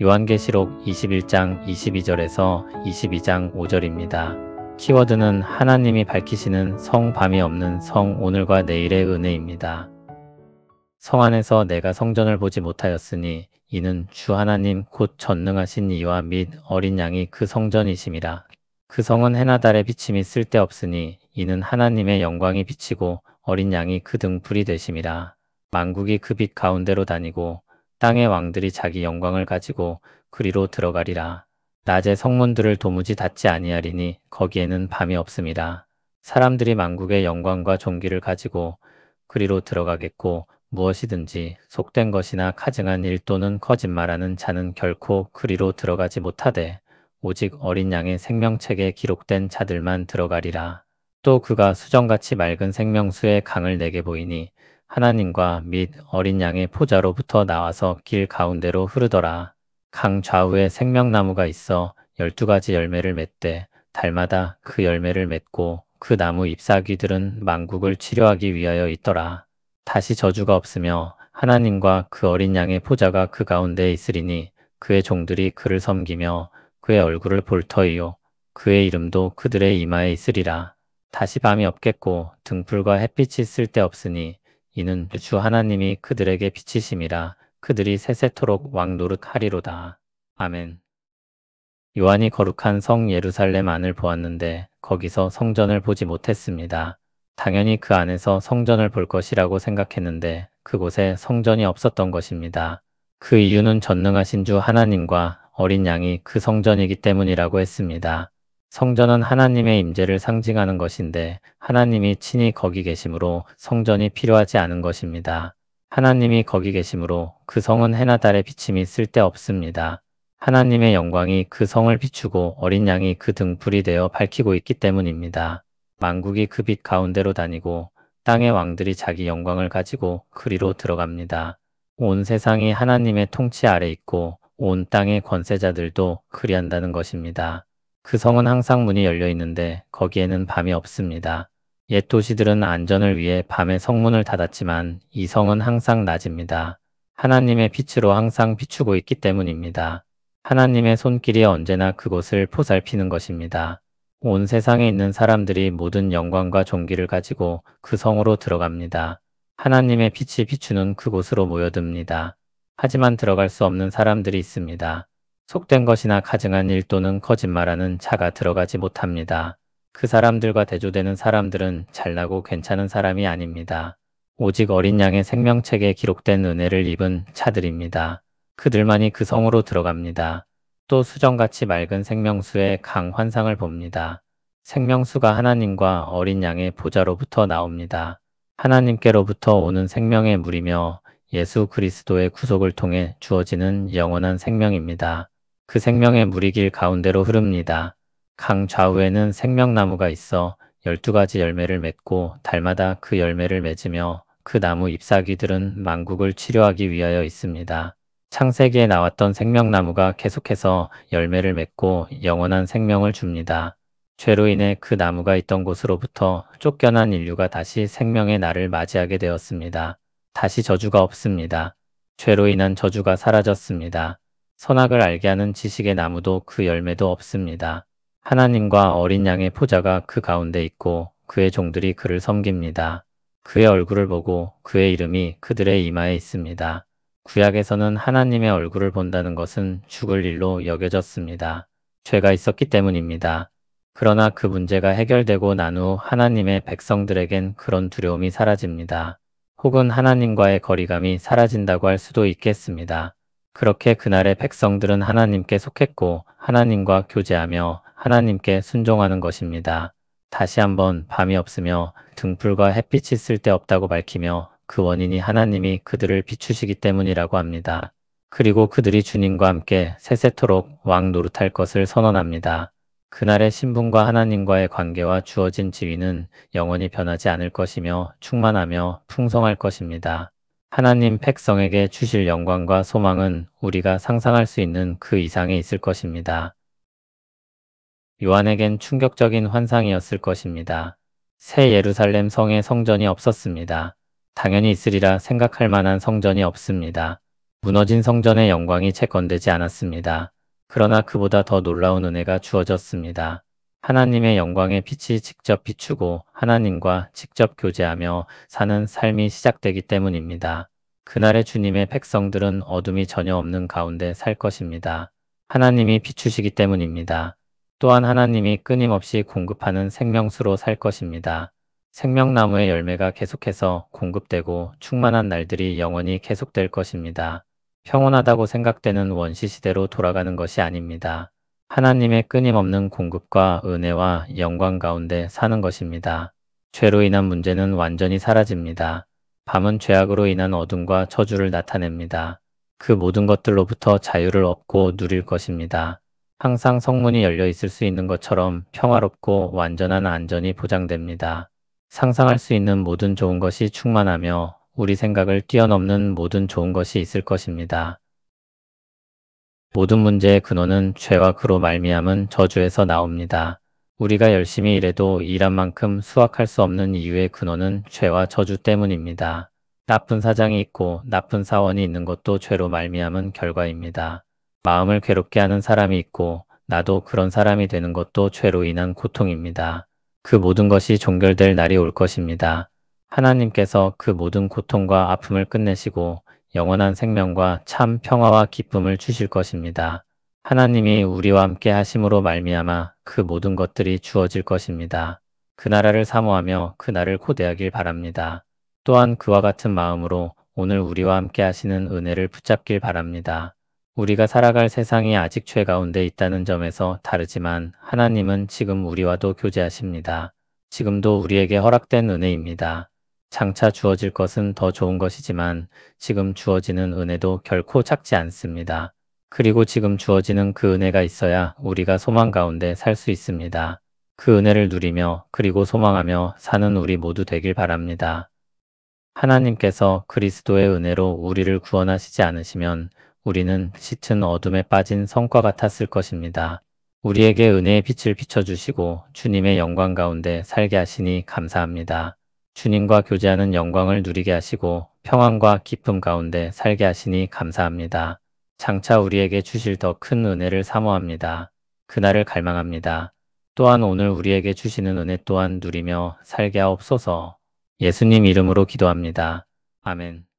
요한계시록 21장 22절에서 22장 5절입니다. 키워드는 하나님이 밝히시는 성 밤이 없는 성 오늘과 내일의 은혜입니다. 성 안에서 내가 성전을 보지 못하였으니 이는 주 하나님 곧 전능하신 이와 및 어린 양이 그 성전이심이라. 그 성은 해나 달의 비침이 쓸데없으니 이는 하나님의 영광이 비치고 어린 양이 그 등불이 되심이라. 만국이 그 빛 가운데로 다니고 땅의 왕들이 자기 영광을 가지고 그리로 들어가리라. 낮에 성문들을 도무지 닫지 아니하리니 거기에는 밤이 없음이라. 사람들이 만국의 영광과 존귀를 가지고 그리로 들어가겠고 무엇이든지 속된 것이나 가증한 일 또는 거짓말하는 자는 결코 그리로 들어가지 못하되 오직 어린 양의 생명책에 기록된 자들만 들어가리라. 또 그가 수정같이 맑은 생명수의 강을 내게 보이니 하나님과 및 어린 양의 보좌로부터 나와서 길 가운데로 흐르더라. 강 좌우에 생명나무가 있어 12가지 열매를 맺되 달마다 그 열매를 맺고 그 나무 잎사귀들은 만국을 치료하기 위하여 있더라. 다시 저주가 없으며 하나님과 그 어린 양의 보좌가 그 가운데에 있으리니 그의 종들이 그를 섬기며 그의 얼굴을 볼 터이요 그의 이름도 그들의 이마에 있으리라. 다시 밤이 없겠고 등불과 햇빛이 쓸데없으니 이는 주 하나님이 그들에게 비치심이라. 그들이 세세토록 왕노릇하리로다. 아멘. 요한이 거룩한 성 예루살렘 안을 보았는데 거기서 성전을 보지 못했습니다. 당연히 그 안에서 성전을 볼 것이라고 생각했는데 그곳에 성전이 없었던 것입니다. 그 이유는 전능하신 주 하나님과 어린 양이 그 성전이기 때문이라고 했습니다. 성전은 하나님의 임재를 상징하는 것인데 하나님이 친히 거기 계심으로 성전이 필요하지 않은 것입니다. 하나님이 거기 계심으로 그 성은 해나 달의 비침이 쓸데없습니다. 하나님의 영광이 그 성을 비추고 어린 양이 그 등불이 되어 밝히고 있기 때문입니다. 만국이 그 빛 가운데로 다니고 땅의 왕들이 자기 영광을 가지고 그리로 들어갑니다. 온 세상이 하나님의 통치 아래 있고 온 땅의 권세자들도 그리한다는 것입니다. 그 성은 항상 문이 열려 있는데 거기에는 밤이 없습니다. 옛 도시들은 안전을 위해 밤에 성문을 닫았지만 이 성은 항상 낮입니다. 하나님의 빛으로 항상 비추고 있기 때문입니다. 하나님의 손길이 언제나 그곳을 보살피는 것입니다. 온 세상에 있는 사람들이 모든 영광과 존귀를 가지고 그 성으로 들어갑니다. 하나님의 빛이 비추는 그곳으로 모여듭니다. 하지만 들어갈 수 없는 사람들이 있습니다. 속된 것이나 가증한 일 또는 거짓말하는 자가 들어가지 못합니다. 그 사람들과 대조되는 사람들은 잘나고 괜찮은 사람이 아닙니다. 오직 어린 양의 생명책에 기록된 은혜를 입은 자들입니다. 그들만이 그 성으로 들어갑니다. 또 수정같이 맑은 생명수의 강 환상을 봅니다. 생명수가 하나님과 어린 양의 보좌로부터 나옵니다. 하나님께로부터 오는 생명의 물이며 예수 그리스도의 구속을 통해 주어지는 영원한 생명입니다. 그 생명의 물이 길 가운데로 흐릅니다. 강 좌우에는 생명나무가 있어 12가지 열매를 맺고 달마다 그 열매를 맺으며 그 나무 잎사귀들은 만국을 치료하기 위하여 있습니다. 창세기에 나왔던 생명나무가 계속해서 열매를 맺고 영원한 생명을 줍니다. 죄로 인해 그 나무가 있던 곳으로부터 쫓겨난 인류가 다시 생명의 날을 맞이하게 되었습니다. 다시 저주가 없습니다. 죄로 인한 저주가 사라졌습니다. 선악을 알게 하는 지식의 나무도 그 열매도 없습니다. 하나님과 어린 양의 보좌가 그 가운데 있고 그의 종들이 그를 섬깁니다. 그의 얼굴을 보고 그의 이름이 그들의 이마에 있습니다. 구약에서는 하나님의 얼굴을 본다는 것은 죽을 일로 여겨졌습니다. 죄가 있었기 때문입니다. 그러나 그 문제가 해결되고 난 후 하나님의 백성들에겐 그런 두려움이 사라집니다. 혹은 하나님과의 거리감이 사라진다고 할 수도 있겠습니다. 그렇게 그날의 백성들은 하나님께 속했고 하나님과 교제하며 하나님께 순종하는 것입니다. 다시 한번 밤이 없으며 등불과 햇빛이 쓸데없다고 밝히며 그 원인이 하나님이 그들을 비추시기 때문이라고 합니다. 그리고 그들이 주님과 함께 세세토록 왕 노릇할 것을 선언합니다. 그날의 신분과 하나님과의 관계와 주어진 지위는 영원히 변하지 않을 것이며 충만하며 풍성할 것입니다. 하나님 백성에게 주실 영광과 소망은 우리가 상상할 수 있는 그 이상에 있을 것입니다. 요한에겐 충격적인 환상이었을 것입니다. 새 예루살렘 성에 성전이 없었습니다. 당연히 있으리라 생각할 만한 성전이 없습니다. 무너진 성전의 영광이 채권되지 않았습니다. 그러나 그보다 더 놀라운 은혜가 주어졌습니다. 하나님의 영광의 빛이 직접 비추고 하나님과 직접 교제하며 사는 삶이 시작되기 때문입니다. 그날의 주님의 백성들은 어둠이 전혀 없는 가운데 살 것입니다. 하나님이 비추시기 때문입니다. 또한 하나님이 끊임없이 공급하는 생명수로 살 것입니다. 생명나무의 열매가 계속해서 공급되고 충만한 날들이 영원히 계속될 것입니다. 평온하다고 생각되는 원시시대로 돌아가는 것이 아닙니다. 하나님의 끊임없는 공급과 은혜와 영광 가운데 사는 것입니다. 죄로 인한 문제는 완전히 사라집니다. 밤은 죄악으로 인한 어둠과 저주를 나타냅니다. 그 모든 것들로부터 자유를 얻고 누릴 것입니다. 항상 성문이 열려 있을 수 있는 것처럼 평화롭고 완전한 안전이 보장됩니다. 상상할 수 있는 모든 좋은 것이 충만하며 우리 생각을 뛰어넘는 모든 좋은 것이 있을 것입니다. 모든 문제의 근원은 죄와 그로 말미암은 저주에서 나옵니다. 우리가 열심히 일해도 일한 만큼 수확할 수 없는 이유의 근원은 죄와 저주 때문입니다. 나쁜 사장이 있고 나쁜 사원이 있는 것도 죄로 말미암은 결과입니다. 마음을 괴롭게 하는 사람이 있고 나도 그런 사람이 되는 것도 죄로 인한 고통입니다. 그 모든 것이 종결될 날이 올 것입니다. 하나님께서 그 모든 고통과 아픔을 끝내시고 영원한 생명과 참 평화와 기쁨을 주실 것입니다. 하나님이 우리와 함께 하심으로 말미암아 그 모든 것들이 주어질 것입니다. 그 나라를 사모하며 그 날을 고대하길 바랍니다. 또한 그와 같은 마음으로 오늘 우리와 함께 하시는 은혜를 붙잡길 바랍니다. 우리가 살아갈 세상이 아직 죄 가운데 있다는 점에서 다르지만 하나님은 지금 우리와도 교제하십니다. 지금도 우리에게 허락된 은혜입니다. 장차 주어질 것은 더 좋은 것이지만 지금 주어지는 은혜도 결코 작지 않습니다. 그리고 지금 주어지는 그 은혜가 있어야 우리가 소망 가운데 살 수 있습니다. 그 은혜를 누리며 그리고 소망하며 사는 우리 모두 되길 바랍니다. 하나님께서 그리스도의 은혜로 우리를 구원하시지 않으시면 우리는 짙은 어둠에 빠진 성과 같았을 것입니다. 우리에게 은혜의 빛을 비춰주시고 주님의 영광 가운데 살게 하시니 감사합니다. 주님과 교제하는 영광을 누리게 하시고 평안과 기쁨 가운데 살게 하시니 감사합니다. 장차 우리에게 주실 더 큰 은혜를 사모합니다. 그날을 갈망합니다. 또한 오늘 우리에게 주시는 은혜 또한 누리며 살게 하옵소서. 예수님 이름으로 기도합니다. 아멘.